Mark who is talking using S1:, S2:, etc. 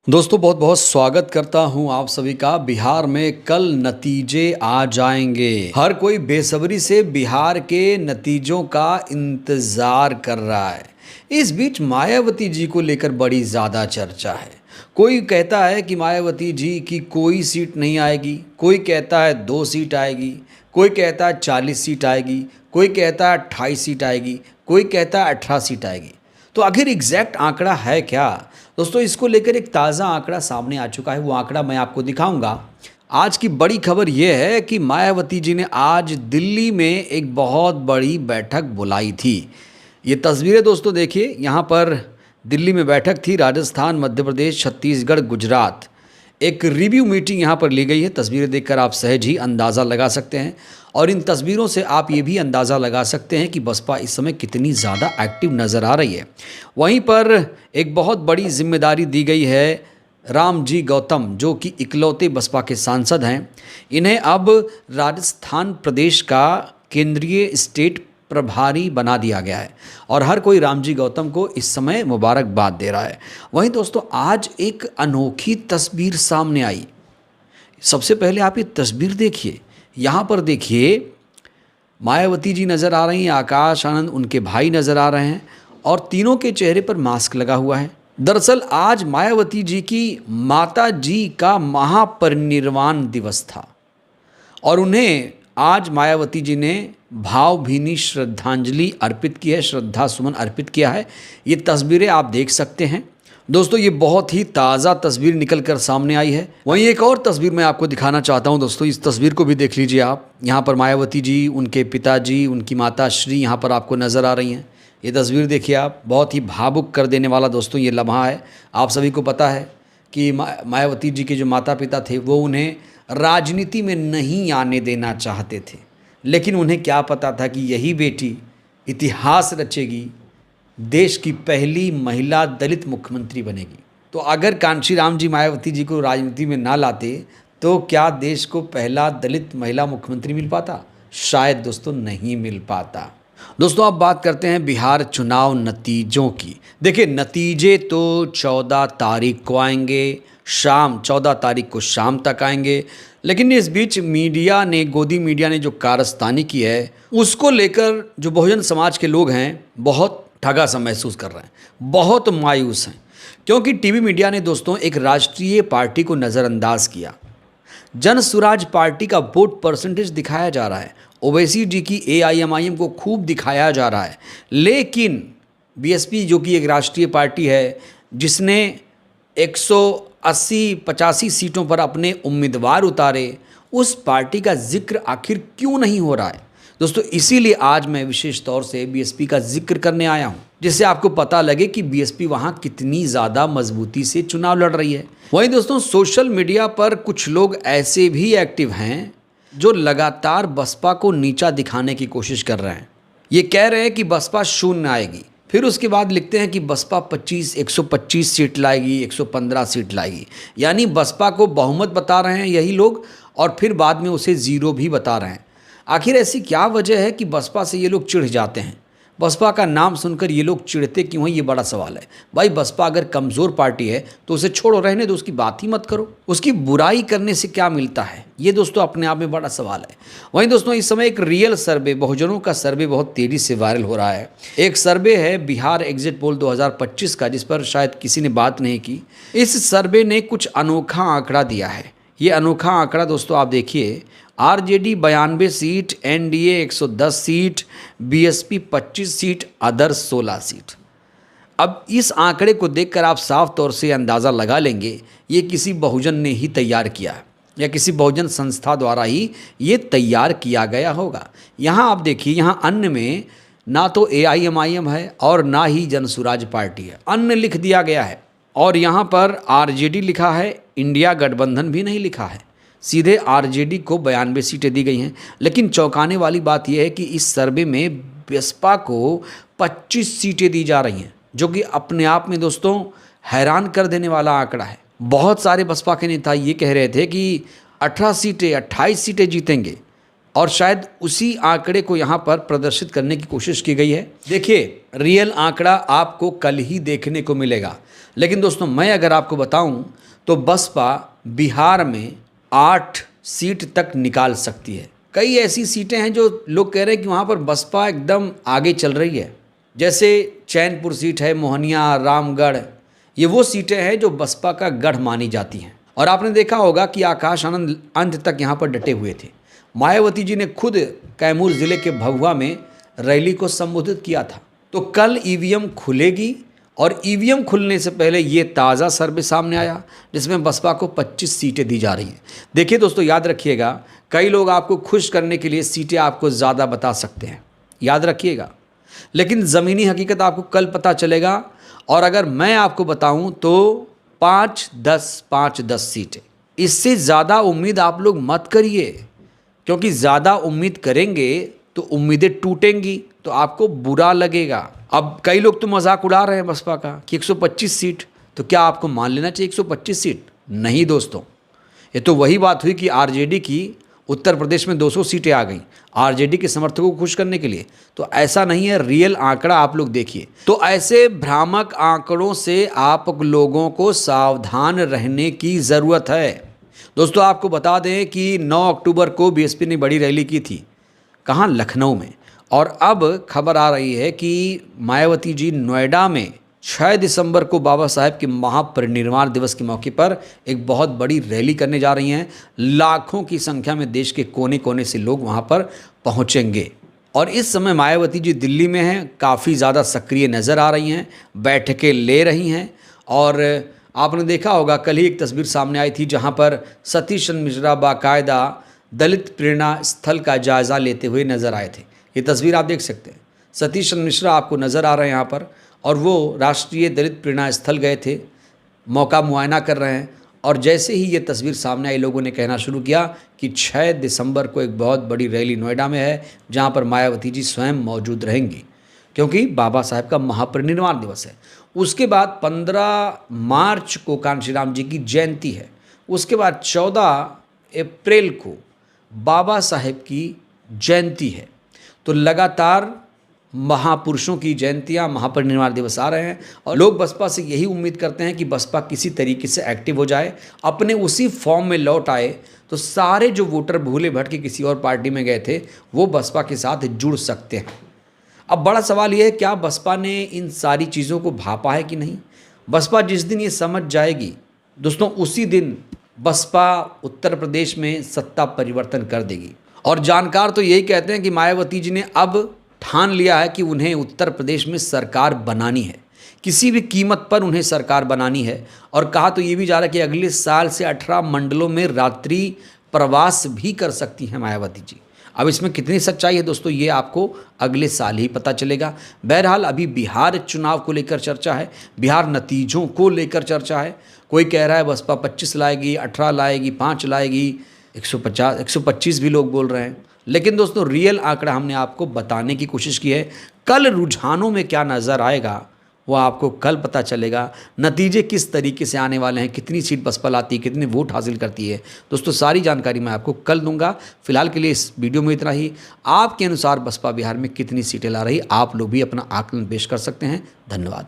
S1: दोस्तों बहुत बहुत स्वागत करता हूं आप सभी का। बिहार में कल नतीजे आ जाएंगे। हर कोई बेसब्री से बिहार के नतीजों का इंतज़ार कर रहा है। इस बीच मायावती जी को लेकर बड़ी ज़्यादा चर्चा है। कोई कहता है कि मायावती जी की कोई सीट नहीं आएगी, कोई कहता है 2 सीट आएगी, कोई कहता है 40 सीट आएगी, कोई कहता है 28 सीट आएगी, कोई कहता है 18 सीट आएगी। तो आखिर एग्जैक्ट आंकड़ा है क्या? दोस्तों इसको लेकर एक ताज़ा आंकड़ा सामने आ चुका है। वो आंकड़ा मैं आपको दिखाऊंगा। आज की बड़ी खबर यह है कि मायावती जी ने आज दिल्ली में एक बहुत बड़ी बैठक बुलाई थी। ये तस्वीरें दोस्तों देखिए, यहाँ पर दिल्ली में बैठक थी। राजस्थान, मध्य प्रदेश, छत्तीसगढ़, गुजरात, एक रिव्यू मीटिंग यहाँ पर ली गई है। तस्वीरें देखकर आप सहज ही अंदाज़ा लगा सकते हैं और इन तस्वीरों से आप ये भी अंदाज़ा लगा सकते हैं कि बसपा इस समय कितनी ज़्यादा एक्टिव नज़र आ रही है। वहीं पर एक बहुत बड़ी जिम्मेदारी दी गई है राम जी गौतम, जो कि इकलौते बसपा के सांसद हैं। इन्हें अब राजस्थान प्रदेश का केंद्रीय स्टेट प्रभारी बना दिया गया है और हर कोई रामजी गौतम को इस समय मुबारकबाद दे रहा है। वहीं दोस्तों आज एक अनोखी तस्वीर सामने आई। सबसे पहले आप ये तस्वीर देखिए। यहाँ पर देखिए मायावती जी नज़र आ रही हैं, आकाश आनंद उनके भाई नज़र आ रहे हैं और तीनों के चेहरे पर मास्क लगा हुआ है। दरअसल आज मायावती जी की माता जी का महापरिनिर्वाण दिवस था और उन्हें आज मायावती जी ने भावभीनी श्रद्धांजलि अर्पित की है, श्रद्धा सुमन अर्पित किया है। ये तस्वीरें आप देख सकते हैं। दोस्तों ये बहुत ही ताज़ा तस्वीर निकल कर सामने आई है। वहीं एक और तस्वीर मैं आपको दिखाना चाहता हूं दोस्तों, इस तस्वीर को भी देख लीजिए आप। यहाँ पर मायावती जी, उनके पिताजी, उनकी माता श्री यहाँ पर आपको नज़र आ रही हैं। ये तस्वीर देखिए आप, बहुत ही भावुक कर देने वाला दोस्तों ये लम्हा है। आप सभी को पता है कि मायावती जी के जो माता पिता थे वो उन्हें राजनीति में नहीं आने देना चाहते थे, लेकिन उन्हें क्या पता था कि यही बेटी इतिहास रचेगी, देश की पहली महिला दलित मुख्यमंत्री बनेगी। तो अगर कांशीराम जी मायावती जी को राजनीति में ना लाते तो क्या देश को पहला दलित महिला मुख्यमंत्री मिल पाता? शायद दोस्तों नहीं मिल पाता। दोस्तों अब बात करते हैं बिहार चुनाव नतीजों की। देखिए नतीजे तो 14 तारीख को आएंगे, शाम 14 तारीख को शाम तक आएंगे। लेकिन इस बीच मीडिया ने, गोदी मीडिया ने जो कारस्तानी की है उसको लेकर जो बहुजन समाज के लोग हैं बहुत ठगा सा महसूस कर रहे हैं, बहुत मायूस हैं। क्योंकि टीवी मीडिया ने दोस्तों एक राष्ट्रीय पार्टी को नज़रअंदाज किया। जन सुराज पार्टी का वोट परसेंटेज दिखाया जा रहा है, ओवैसी जी की AIMIM को खूब दिखाया जा रहा है, लेकिन BSP जो कि एक राष्ट्रीय पार्टी है जिसने 180-85 सीटों पर अपने उम्मीदवार उतारे, उस पार्टी का जिक्र आखिर क्यों नहीं हो रहा है? दोस्तों इसीलिए आज मैं विशेष तौर से BSP का जिक्र करने आया हूं, जिससे आपको पता लगे कि BSP वहां कितनी ज़्यादा मजबूती से चुनाव लड़ रही है। वहीं दोस्तों सोशल मीडिया पर कुछ लोग ऐसे भी एक्टिव हैं जो लगातार बसपा को नीचा दिखाने की कोशिश कर रहे हैं। ये कह रहे हैं कि बसपा शून्य आएगी, फिर उसके बाद लिखते हैं कि बसपा 125 सीट लाएगी, 115 सीट लाएगी। यानी बसपा को बहुमत बता रहे हैं यही लोग और फिर बाद में उसे ज़ीरो भी बता रहे हैं। आखिर ऐसी क्या वजह है कि बसपा से ये लोग चिढ़ जाते हैं? बसपा का नाम सुनकर ये लोग चिढ़ते क्यों हैं, ये बड़ा सवाल है। भाई बसपा अगर कमज़ोर पार्टी है तो उसे छोड़ो, रहने दो, उसकी बात ही मत करो। उसकी बुराई करने से क्या मिलता है, ये दोस्तों अपने आप में बड़ा सवाल है। वहीं दोस्तों इस समय एक रियल सर्वे, बहुजनों का सर्वे बहुत तेज़ी से वायरल हो रहा है। एक सर्वे है बिहार एग्जिट पोल 2025 का, जिस पर शायद किसी ने बात नहीं की। इस सर्वे ने कुछ अनोखा आंकड़ा दिया है। ये अनोखा आंकड़ा दोस्तों आप देखिए, RJD 92 seat, NDA 110 seat, BSP 25 seat, other 16 seat. अब इस आंकड़े को देखकर आप साफ तौर से अंदाज़ा लगा लेंगे ये किसी बहुजन ने ही तैयार किया है या किसी बहुजन संस्था द्वारा ही ये तैयार किया गया होगा। यहाँ आप देखिए, यहाँ अन्य में ना तो AIMIM है और ना ही जनसुराज पार्टी है, अन्य लिख दिया गया है। और यहाँ पर RJD लिखा है, इंडिया गठबंधन भी नहीं लिखा है। सीधे RJD को 92 सीटें दी गई हैं। लेकिन चौंकाने वाली बात यह है कि इस सर्वे में बसपा को 25 सीटें दी जा रही हैं, जो कि अपने आप में दोस्तों हैरान कर देने वाला आंकड़ा है। बहुत सारे बसपा के नेता ये कह रहे थे कि 18 सीटें 28 सीटें जीतेंगे, और शायद उसी आंकड़े को यहाँ पर प्रदर्शित करने की कोशिश की गई है। देखिए, रियल आंकड़ा आपको कल ही देखने को मिलेगा, लेकिन दोस्तों मैं अगर आपको बताऊं तो बसपा बिहार में 8 सीट तक निकाल सकती है। कई ऐसी सीटें हैं जो लोग कह रहे हैं कि वहाँ पर बसपा एकदम आगे चल रही है, जैसे चैनपुर सीट है, मोहनिया, रामगढ़, ये वो सीटें हैं जो बसपा का गढ़ मानी जाती हैं। और आपने देखा होगा कि आकाश आनंद अंत तक यहाँ पर डटे हुए थे। मायावती जी ने खुद कैमूर जिले के भभुआ में रैली को संबोधित किया था। तो कल ईवीएम खुलेगी और ईवीएम खुलने से पहले ये ताज़ा सर्वे सामने आया जिसमें बसपा को 25 सीटें दी जा रही हैं। देखिए दोस्तों, याद रखिएगा, कई लोग आपको खुश करने के लिए सीटें आपको ज़्यादा बता सकते हैं, याद रखिएगा, लेकिन ज़मीनी हकीकत आपको कल पता चलेगा। और अगर मैं आपको बताऊं तो 5-10 सीटें, इससे ज़्यादा उम्मीद आप लोग मत करिए, क्योंकि ज़्यादा उम्मीद करेंगे तो उम्मीदें टूटेंगी तो आपको बुरा लगेगा। अब कई लोग तो मजाक उड़ा रहे हैं बसपा का कि 125 सीट, तो क्या आपको मान लेना चाहिए 125 सीट? नहीं दोस्तों, ये तो वही बात हुई कि आरजेडी की उत्तर प्रदेश में 200 सीटें आ गईं आरजेडी के समर्थकों को खुश करने के लिए। तो ऐसा नहीं है, रियल आंकड़ा आप लोग देखिए। तो ऐसे भ्रामक आंकड़ों से आप लोगों को सावधान रहने की ज़रूरत है। दोस्तों आपको बता दें कि 9 अक्टूबर को बीएसपी ने बड़ी रैली की थी, कहाँ? लखनऊ में। और अब खबर आ रही है कि मायावती जी नोएडा में 6 दिसंबर को बाबा साहेब के महापरिनिर्वाण दिवस के मौके पर एक बहुत बड़ी रैली करने जा रही हैं। लाखों की संख्या में देश के कोने कोने से लोग वहां पर पहुंचेंगे। और इस समय मायावती जी दिल्ली में हैं, काफ़ी ज़्यादा सक्रिय नज़र आ रही हैं, बैठकें ले रही हैं। और आपने देखा होगा कल ही एक तस्वीर सामने आई थी जहां पर सतीश चंद्र मिश्रा बाकायदा दलित प्रेरणा स्थल का जायज़ा लेते हुए नज़र आए थे। ये तस्वीर आप देख सकते हैं, सतीश चंद्र मिश्रा आपको नज़र आ रहे हैं यहाँ पर, और वो राष्ट्रीय दलित प्रेरणा स्थल गए थे, मौका मुआयना कर रहे हैं। और जैसे ही ये तस्वीर सामने आई, लोगों ने कहना शुरू किया कि 6 दिसंबर को एक बहुत बड़ी रैली नोएडा में है जहाँ पर मायावती जी स्वयं मौजूद रहेंगी, क्योंकि बाबा साहेब का महापरिनिर्वाण दिवस है। उसके बाद 15 मार्च को कांशीराम जी की जयंती है। उसके बाद 14 अप्रैल को बाबा साहेब की जयंती है। तो लगातार महापुरुषों की जयंतियां, महापरिनिर्वाण दिवस आ रहे हैं और लोग बसपा से यही उम्मीद करते हैं कि बसपा किसी तरीके से एक्टिव हो जाए, अपने उसी फॉर्म में लौट आए, तो सारे जो वोटर भूले भटके किसी और पार्टी में गए थे वो बसपा के साथ जुड़ सकते हैं। अब बड़ा सवाल यह है, क्या बसपा ने इन सारी चीज़ों को भापा है कि नहीं? बसपा जिस दिन ये समझ जाएगी दोस्तों, उसी दिन बसपा उत्तर प्रदेश में सत्ता परिवर्तन कर देगी। और जानकार तो यही कहते हैं कि मायावती जी ने अब ठान लिया है कि उन्हें उत्तर प्रदेश में सरकार बनानी है, किसी भी कीमत पर उन्हें सरकार बनानी है। और कहा तो ये भी जा रहा है कि अगले साल से 18 मंडलों में रात्रि प्रवास भी कर सकती हैं मायावती जी। अब इसमें कितनी सच्चाई है दोस्तों, ये आपको अगले साल ही पता चलेगा। बहरहाल अभी बिहार चुनाव को लेकर चर्चा है, बिहार नतीजों को लेकर चर्चा है। कोई कह रहा है बसपा 25 लाएगी, 18 लाएगी, 5 लाएगी, 150, 125 भी लोग बोल रहे हैं। लेकिन दोस्तों रियल आंकड़ा हमने आपको बताने की कोशिश की है। कल रुझानों में क्या नज़र आएगा वो आपको कल पता चलेगा। नतीजे किस तरीके से आने वाले हैं, कितनी सीट बसपा लाती है, कितने वोट हासिल करती है, दोस्तों सारी जानकारी मैं आपको कल दूंगा। फिलहाल के लिए इस वीडियो में इतना ही। आपके अनुसार बसपा बिहार में कितनी सीटें ला रही, आप लोग भी अपना आकलन पेश कर सकते हैं। धन्यवाद।